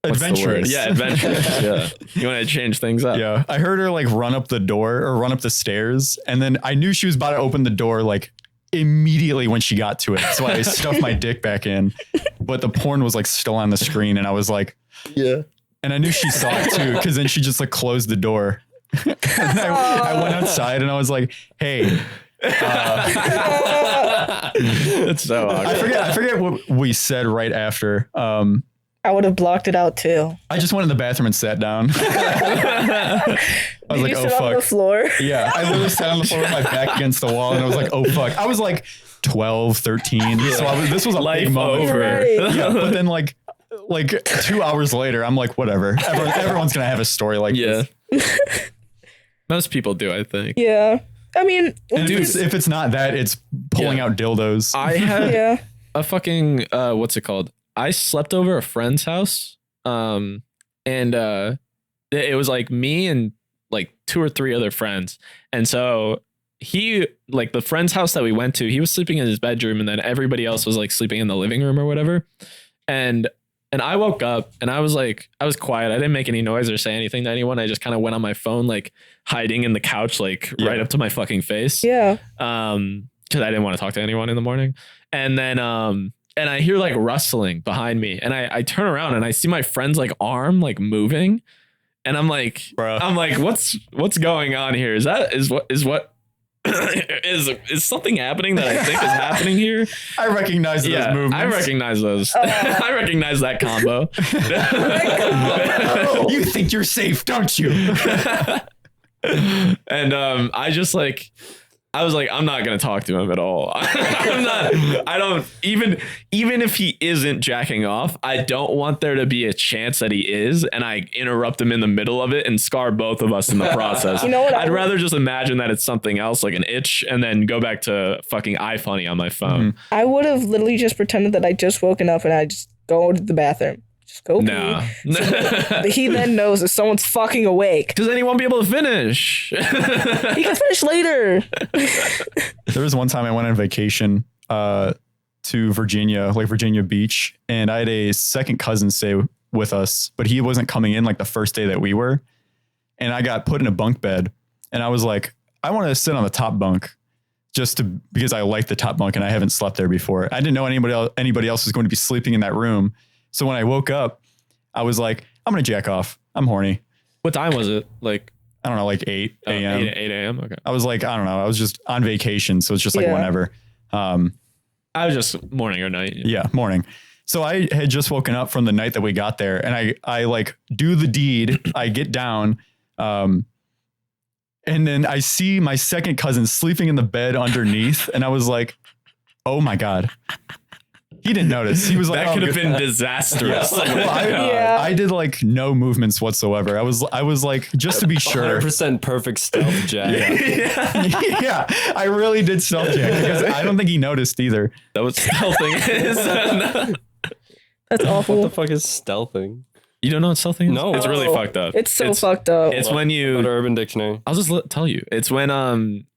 word? Adventurous. Yeah, adventurous. Yeah. You want to change things up. Yeah, I heard her like run up the door or run up the stairs, and then I knew she was about to open the door like immediately when she got to it. So I stuffed my dick back in, but the porn was like still on the screen, and I was like, Yeah. and I knew she saw it too, because then she just like closed the door. And I went outside and I was like, hey. That's so awkward. I forget what we said right after. I would have blocked it out too. I just went in the bathroom and sat down. I was Did like, you oh sit on the fuck. floor? Yeah, I literally sat on the floor with my back against the wall, and I was like, oh fuck. I was like 12, 13. So this was a Life big moment. over. Right. Yeah, but then like 2 hours later, I'm like, whatever. Everyone's gonna have a story like Yeah. this. Most people do, I think. Yeah. I mean, And if it's not that, it's pulling Yeah. out dildos. I had yeah. a fucking what's it called? I slept over a friend's house. And it was like me and like 2 or 3 other friends. And so he like the friend's house that we went to, he was sleeping in his bedroom, and then everybody else was like sleeping in the living room or whatever. And I woke up and I was quiet. I didn't make any noise or say anything to anyone. I just kind of went on my phone, like hiding in the couch, like right up to my fucking face. Yeah. Because I didn't want to talk to anyone in the morning. And then and I hear like rustling behind me, and I turn around and I see my friend's like arm like moving, and I'm like, Bruh. what's going on here? Is something happening that I think is happening here? I recognize those movements. I recognize those. I recognize that combo. You think you're safe, don't you? And I was like, I'm not gonna talk to him at all. I don't even if he isn't jacking off, I don't want there to be a chance that he is, and I interrupt him in the middle of it and scar both of us in the process. You know what? I'd rather just imagine that it's something else, like an itch, and then go back to fucking iFunny on my phone. I would have literally just pretended that I just woken up and I just go to the bathroom. Just go pee. Nah. He then knows that someone's fucking awake. Because then he won't be able to finish. He can finish later. There was one time I went on vacation to Virginia, like Virginia Beach, and I had a second cousin stay with us, but he wasn't coming in like the first day that we were. And I got put in a bunk bed, and I was like, I want to sit on the top bunk because I like the top bunk and I haven't slept there before. I didn't know anybody else was going to be sleeping in that room. So when I woke up, I was like, I'm going to jack off. I'm horny. What time was it? Like I don't know, like 8 a.m. 8 a.m. Okay. I was like, I don't know. I was just on vacation. So it's just like Yeah. whenever. I was just morning or night. Yeah, morning. So I had just woken up from the night that we got there, and I like do the deed. I get down, and then I see my second cousin sleeping in the bed underneath, and I was like, oh my God. He didn't notice. He was like, That could oh, have good. been disastrous. Well, Yeah. I did like no movements whatsoever. I was like, just to be sure. 100% perfect stealth jack. Yeah, I really did stealth jack because I don't think he noticed either. That was stealthing is. That's awful. What the fuck is stealthing? You don't know what stealthing is? No. It's really Oh, fucked up. It's so fucked up. It's when Go to you. Urban Dictionary. I'll just tell you. It's when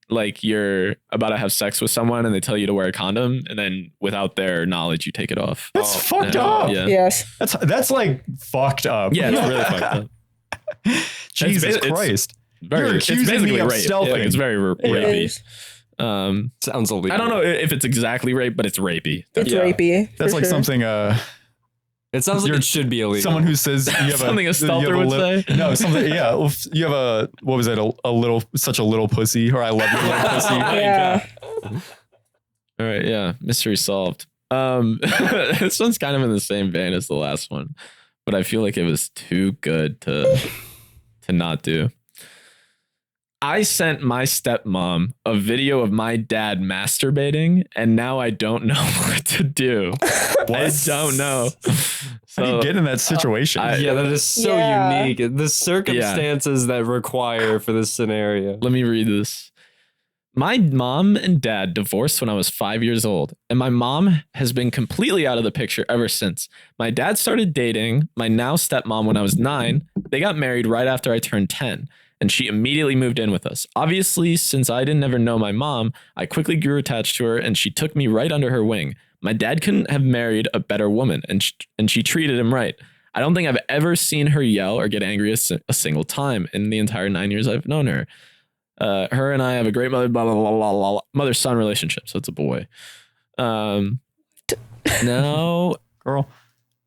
like you're about to have sex with someone and they tell you to wear a condom, and then without their knowledge, you take it off. That's fucked up. Yeah. Yes. That's like fucked up. Yeah, it's really fucked up. Jesus It's Christ. Very, You're it's accusing basically me of rape. stealthing. Like, it's very It rapey. is. Sounds illegal. I don't know if it's exactly rape, but it's rapey. It's Yeah. rapey. That's for like sure. something It sounds like You're- it should be illegal. someone who says you have Something a you stealther have would li- say? No, something. Yeah, you have a what was it? A little, such a little pussy, or I love your little pussy. Yeah. All right, yeah, mystery solved. This one's kind of in the same vein as the last one, but I feel like it was too good to not do. I sent my stepmom a video of my dad masturbating, and now I don't know what to do. I don't know. How do you get in that situation? Yeah, that is so Yeah. unique. The circumstances that require for this scenario. Let me read this. My mom and dad divorced when I was 5 years old, and my mom has been completely out of the picture ever since. My dad started dating my now stepmom when I was 9. They got married right after I turned 10, and she immediately moved in with us. Obviously, since I didn't ever know my mom, I quickly grew attached to her, and she took me right under her wing. My dad couldn't have married a better woman, and she treated him right. I don't think I've ever seen her yell or get angry a single time in the entire 9 years I've known her. Her and I have a great mother-son relationship, so it's a boy. Now, Girl,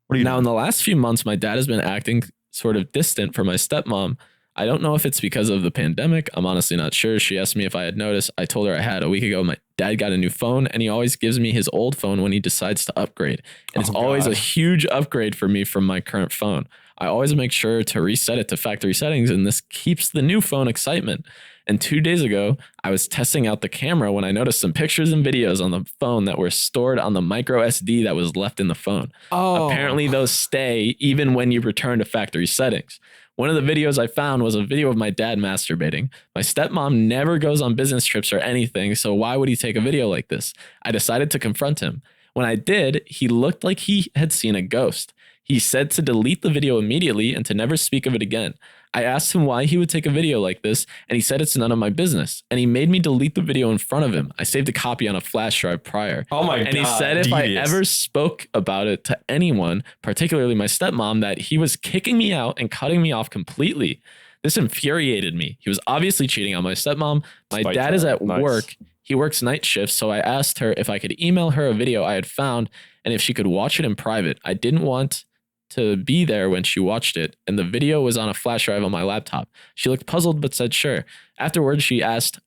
what are you now in doing? the last few months, my dad has been acting sort of distant from my stepmom. I don't know if it's because of the pandemic. I'm honestly not sure. She asked me if I had noticed. I told her I had. A week ago, my dad got a new phone, and he always gives me his old phone when he decides to upgrade. And it's always a huge upgrade for me from my current phone. I always make sure to reset it to factory settings, and this keeps the new phone excitement. And 2 days ago, I was testing out the camera when I noticed some pictures and videos on the phone that were stored on the micro SD that was left in the phone. Apparently, those stay even when you return to factory settings. One of the videos I found was a video of my dad masturbating. My stepmom never goes on business trips or anything, so why would he take a video like this? I decided to confront him. When I did, he looked like he had seen a ghost. He said to delete the video immediately and to never speak of it again. I asked him why he would take a video like this, and he said it's none of my business. And he made me delete the video in front of him. I saved a copy on a flash drive prior. Oh my And he God, said if I devious. ever spoke about it to anyone, particularly my stepmom, that he was kicking me out and cutting me off completely. This infuriated me. He was obviously cheating on my stepmom. My Spite dad is trap. at Nice. work. He works night shifts, so I asked her if I could email her a video I had found and if she could watch it in private. I didn't want to be there when she watched it, and the video was on a flash drive on my laptop. She looked puzzled but said sure. Afterwards, she asked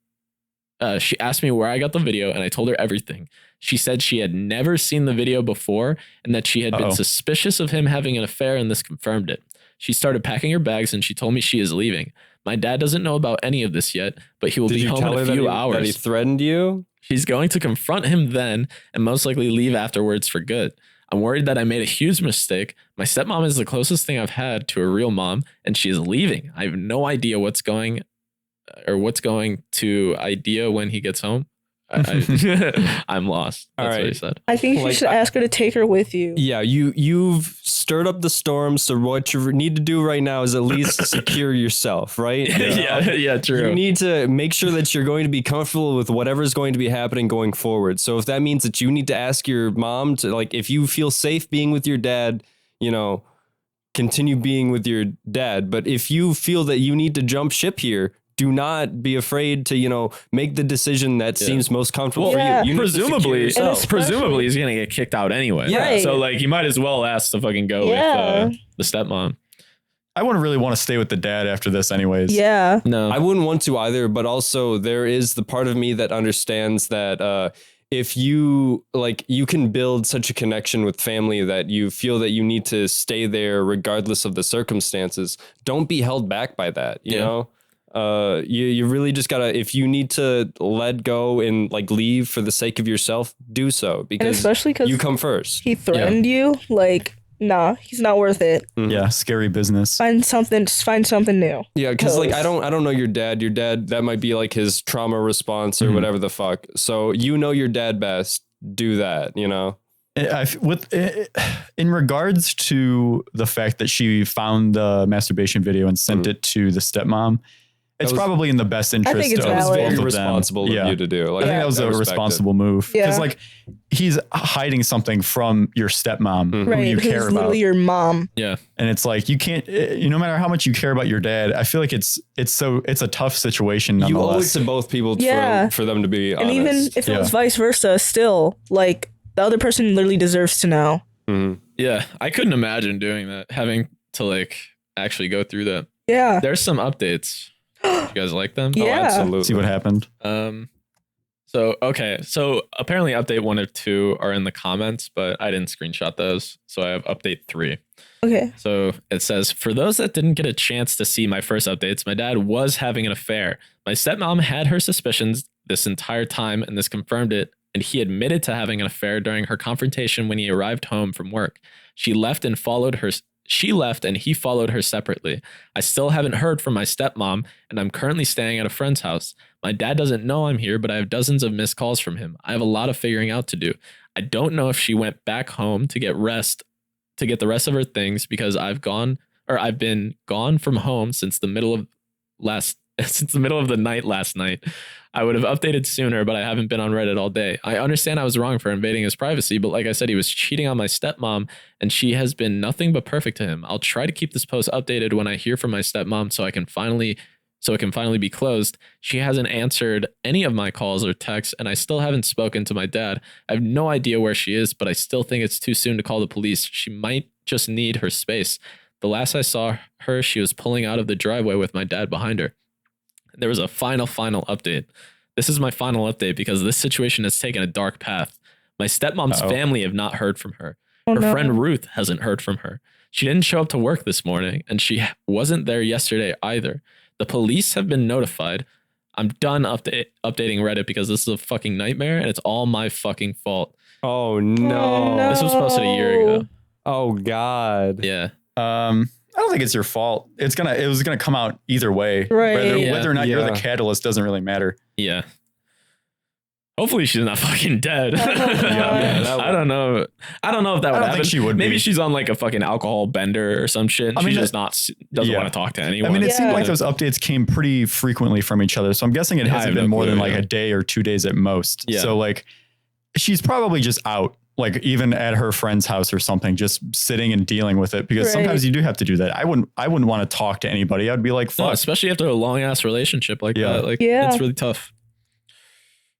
me where I got the video, and I told her everything. She said she had never seen the video before and that she had been suspicious of him having an affair, and this confirmed it. She started packing her bags, and she told me she is leaving. My dad doesn't know about any of this yet, but he will Did be you home tell in her a that few he hours. threatened you? She's going to confront him then and most likely leave afterwards for good. I'm worried that I made a huge mistake. My stepmom is the closest thing I've had to a real mom, and she is leaving. I have no idea what's going to idea when he gets home. I'm lost. All That's what he right. said. I think you Like, should ask her to take her with you. Yeah, you've stirred up the storm. So what you need to do right now is at least secure yourself, right? Yeah, true. You need to make sure that you're going to be comfortable with whatever's going to be happening going forward. So if that means that you need to ask your mom to, like, if you feel safe being with your dad, continue being with your dad. But if you feel that you need to jump ship here, do not be afraid to, make the decision that seems most comfortable Yeah. for you. You need to secure presumably, yourself. especially- he's gonna get kicked out anyway. Yeah. Right. So like, you might as well ask to fucking go Yeah. with the stepmom. I wouldn't really want to stay with the dad after this, anyways. Yeah. No, I wouldn't want to either, but also there is the part of me that understands that if you you can build such a connection with family that you feel that you need to stay there regardless of the circumstances. Don't be held back by that, you know? You really just gotta, if you need to let go and leave for the sake of yourself, do so, And because especially because you come first. he threatened you. Nah, he's not worth it. Yeah, scary business. Find something new. Yeah, because Close. I don't know your dad. Your dad, that might be his trauma response or whatever the fuck. So your dad best. Do that, In regards to the fact that she found the masturbation video and sent it to the stepmom, It's probably in the best interest think it's of valid. both very of them. responsible of you to do. Like, I think that was a respect it. responsible move because Yeah. like he's hiding something from your stepmom Right. who you Who's care about. literally your mom. Yeah. And it's like you can't, no matter how much you care about your dad, I feel like it's a tough situation. You owe it Nonetheless. to both people Yeah. for them to be And honest. even if it was Yeah. vice versa, still, like, the other person literally deserves to know. Mhm. Yeah. I couldn't imagine doing that, having to like actually go through that. Yeah. There's some updates. You guys like them? Yeah. Oh, absolutely. See what happened. So apparently update 1 or 2 are in the comments, but I didn't screenshot those. So I have update 3. Okay. So it says, for those that didn't get a chance to see my first updates, my dad was having an affair. My stepmom had her suspicions this entire time, and this confirmed it. And he admitted to having an affair during her confrontation when he arrived home from work. She left and he followed her separately. I still haven't heard from my stepmom, and I'm currently staying at a friend's house. My dad doesn't know I'm here, but I have dozens of missed calls from him. I have a lot of figuring out to do. I don't know if she went back home to get the rest of her things because I've been gone from home since the middle of the night last night. I would have updated sooner, but I haven't been on Reddit all day. I understand I was wrong for invading his privacy, but like I said, he was cheating on my stepmom, and she has been nothing but perfect to him. I'll try to keep this post updated when I hear from my stepmom so it can finally be closed. She hasn't answered any of my calls or texts, and I still haven't spoken to my dad. I have no idea where she is, but I still think it's too soon to call the police. She might just need her space. The last I saw her, she was pulling out of the driveway with my dad behind her. There was a final update. This is my final update because this situation has taken a dark path. My stepmom's family have not heard from her. Her friend Ruth hasn't heard from her. She didn't show up to work this morning, and she wasn't there yesterday either. The police have been notified. I'm done updating Reddit because this is a fucking nightmare, and it's all my fucking fault. Oh no. no. This was posted a year ago. Oh God. Yeah. I don't think it's your fault. It was gonna come out either way. Right. Whether or not you're the Yeah. catalyst doesn't really matter. Yeah. Hopefully she's not fucking dead. Yeah, I don't know. I don't know if that would don't happen. think she would Maybe be. she's on like a fucking alcohol bender or some shit. I mean, She just doesn't yeah. want to talk to anyone. I mean, it seemed Yeah. like those updates came pretty frequently from each other. So I'm guessing it hasn't have been no more than clue, like yeah. a day or 2 days at most. Yeah. So like she's probably just out, like even at her friend's house or something, just sitting and dealing with it because Right. sometimes you do have to do that. I wouldn't want to talk to anybody. I'd be like, No, fuck. especially after a long ass relationship like Yeah. that. Like, Yeah. it's really tough.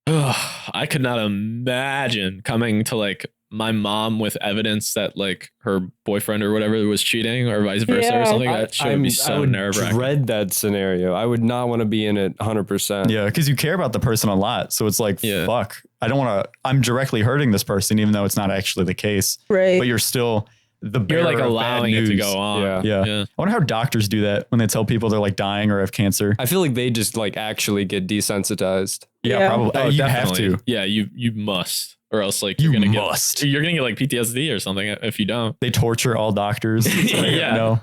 I could not imagine coming to like my mom with evidence that like her boyfriend or whatever was cheating or vice versa or Yeah. something. That shit would be I so would nerve wracking. dread that scenario. I would not want to be in it 100%. Yeah, because you care about the person a lot. So it's like, Yeah. fuck. I don't want to. I'm directly hurting this person, even though it's not actually the case. Right. But you're still the bearer You're like of bad allowing it to news. go on. Yeah. Yeah. Yeah. I wonder how doctors do that when they tell people they're like dying or have cancer. I feel like they just like actually get desensitized. Yeah, Yeah. probably. Oh, You have definitely. to. Yeah, you must, or else like You you're gonna must. you're gonna get like PTSD or something if you don't. They torture all doctors. Yeah. No.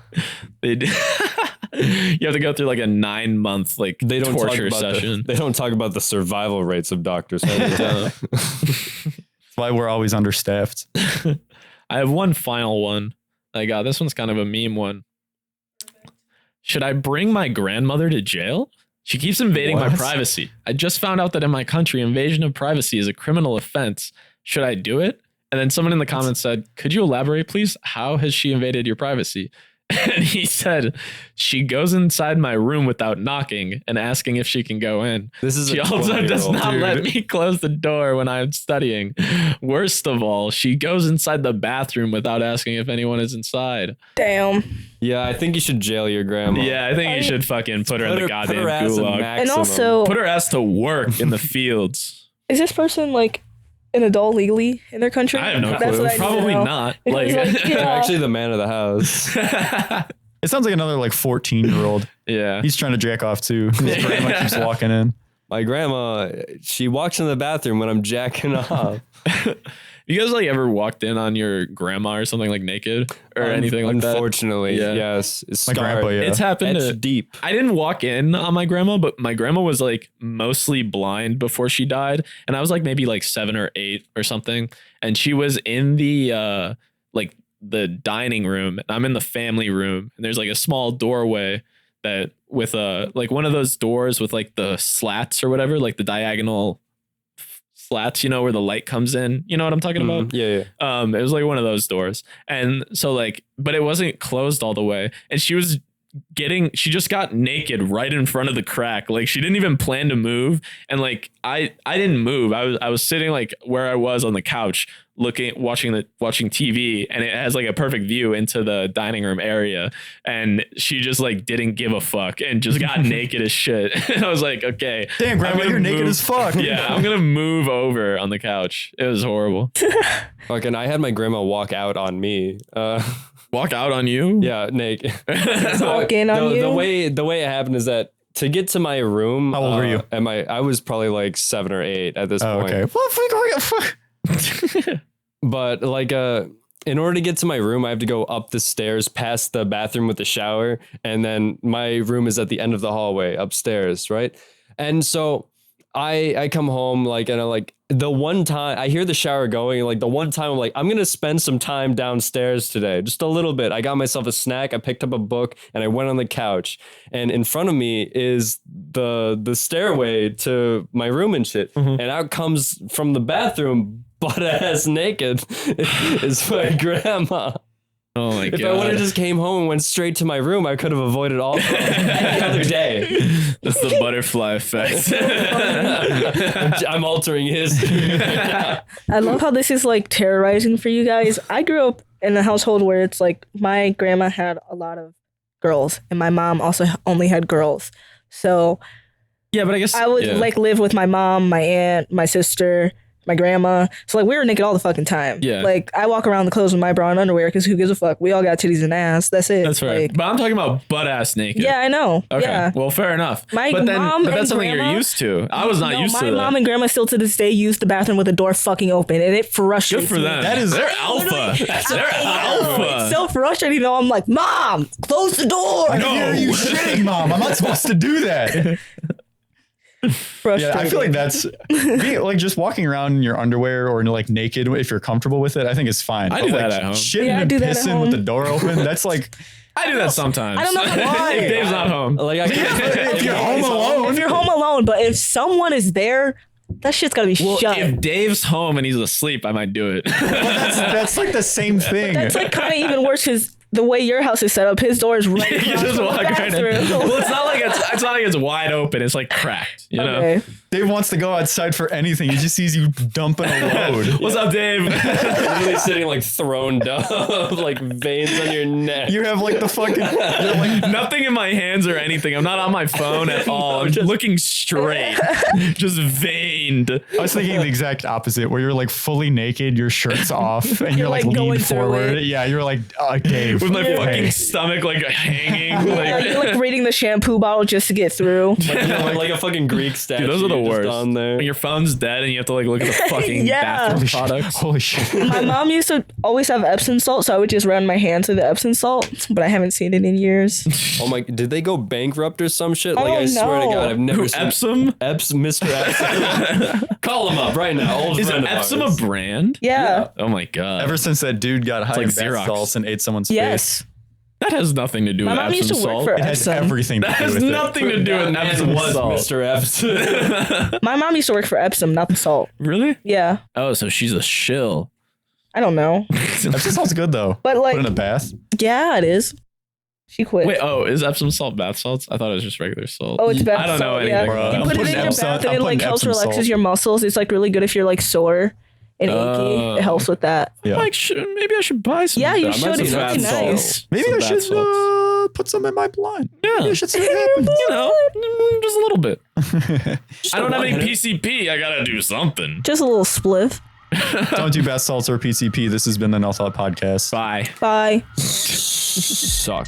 They do. You have to go through like a 9-month like They don't torture talk about session. They don't talk about the survival rates of doctors. That's why we're always understaffed. I have one final one. I got this one's kind of a meme one. Should I bring my grandmother to jail? She keeps invading my What? privacy. I just found out that in my country, invasion of privacy is a criminal offense. Should I do it? And then someone in the comments said, could you elaborate, please? How has she invaded your privacy? And he said, she goes inside my room without knocking and asking if she can go in. This is She a also does 20-year-old. not dude. let me close the door when I'm studying. Worst of all, she goes inside the bathroom without asking if anyone is inside. Damn. Yeah, I think you should jail your grandma. Yeah, I think you should fucking put her in the goddamn put her ass in gulag. maximum. And also, Put her ass to work in the fields. is this person like an adult legally in their country? I have no That's clue. what I need to Probably know. not. Because, Like, You're yeah. actually the man of the house. It sounds like another like 14-year-old. yeah. He's trying to jack off too. His grandma keeps walking in. My grandma, she walks in the bathroom when I'm jacking off. You guys like ever walked in on your grandma or something like naked or anything like that? Unfortunately, Yeah. yes. It's My grandpa, yeah. It's happened to Etched deep. I didn't walk in on my grandma, but my grandma was like mostly blind before she died. And I was like maybe like 7 or 8 or something. And she was in the like the dining room. And I'm in the family room. And there's like a small doorway that with like one of those doors with like the slats or whatever, like the diagonal slats, you know, where the light comes in. You know what I'm talking about? Yeah. It was like one of those doors. And so like, but it wasn't closed all the way. And she just got naked right in front of the crack. Like she didn't even plan to move. And like, I didn't move. I was sitting like where I was on the couch watching TV, and it has like a perfect view into the dining room area. And she just like didn't give a fuck and just got naked as shit. And I was like, okay, Damn, Grandma, you're naked as fuck. Yeah, I'm going to move over on the couch. It was horrible. Fucking, I had my grandma walk out on me. Walk out on you? Yeah, naked. Walk in on you? The way it happened is that to get to my room. How old were you? I was probably like 7 or 8 at this point. Okay. But like in order to get to my room, I have to go up the stairs past the bathroom with the shower, and then my room is at the end of the hallway upstairs, right? And so I come home like, and I like the one time I hear the shower going, like the one time I'm like, I'm gonna spend some time downstairs today, just a little bit. I got myself a snack, I picked up a book, and I went on the couch, and in front of me is the stairway to my room and shit. And out comes from the bathroom, butt ass naked, is my grandma. Oh my god. If I would have just came home and went straight to my room, I could have avoided all any other day. That's the butterfly effect. I'm altering history. I love how this is like terrorizing for you guys. I grew up in a household where it's like my grandma had a lot of girls and my mom also only had girls. So Yeah, but I guess I would like live with my mom, my aunt, my sister, my grandma. So like we were naked all the fucking time. Yeah. Like I walk around the clothes with my bra and underwear because who gives a fuck? We all got titties and ass. That's it. That's right. Like, But I'm talking about butt ass naked. yeah, I know. Okay. Yeah. Well, fair enough. My but mom that's and something grandma- you're used to. I was not used to that. My mom and grandma still to this day use the bathroom with the door fucking open, and it frustrates Good for me. them. That is- they're alpha. They're alpha. It's so frustrating though. I'm like, Mom, close the door. I hear you shitting, Mom. I'm not supposed to do that. Yeah, I feel like that's like just walking around in your underwear or like naked if you're comfortable with it. I think it's fine. I But, do like, that at home. Shitting Yeah, I and do that at pissing home. with the door open. That's like I do that sometimes. I don't know why. If Dave's not home. Like I can't. if you're home alone. If you're home alone, but if someone is there, that shit's gotta be Well, shut. if Dave's home and he's asleep, I might do it. That's like the same thing. That's like kind of even worse because the way your house is set up, his door is right You across just from the walk right in. bathroom. Well, it's not like it's wide open. It's like cracked. You know. Okay. Dave wants to go outside for anything. He just sees you dumping a load. What's up, Dave? Literally sitting like throned up, like veins on your neck. You have like the fucking. You're like, Nothing in my hands or anything. I'm not on my phone at all. I'm just looking straight, just veined. I was thinking the exact opposite, where you're like fully naked, your shirt's off, and you're like like, going leaned through forward. it. Yeah, you're like Dave With my hey. fucking stomach like hanging. Yeah, Like, you're like reading the shampoo bottle just to get through. Like a fucking Greek statue. dude, those are the just worst. on there. When your phone's dead and you have to like look at the fucking Yeah. bathroom products. Holy shit! My mom used to always have Epsom salt, so I would just run my hands through the Epsom salt, but I haven't seen it in years. Oh my! Did they go bankrupt or some shit? Like Oh, I swear to no. God, I've never Who, seen Epsom? Mr. Epsom. Call him up right now. Old Is friend of Epsom a ours. brand? Yeah. Oh my god. Ever since that dude got high like in bath Xerox. salts and ate someone's face, Yes. That has nothing to do My with mom Epsom used to work salt. for it has Epsom. everything to That do has with nothing to do with That man Epsom was salt. Mr. Epsom. My mom used to work for Epsom, not the salt. Really? Yeah. Oh, so she's a shill. I don't know. it. Epsom salt's good though. But like, Put in a bath. yeah, it is. She quit. Wait, oh, is Epsom salt bath salts? I thought it was just regular salt. Oh, it's bath I don't know salt, anything yeah. about Bro, You I'm put it putting in your Epsom- bath and I'm it like putting helps Epsom relaxes salt. your muscles. It's like really good if you're like sore and achy. It helps with that. Yeah. Like, maybe I should buy some. Yeah, you of that. I might should. It's some really bath salts. nice. Maybe Some I bath should salts. put some in my blunt. Yeah. Maybe I should see what happens. You know, just a little bit. Just I don't a have any one-hitter. PCP. I gotta do something. Just a little spliff. Don't do bath salts or PCP. This has been the No Thought Podcast. Bye. Bye. Suck.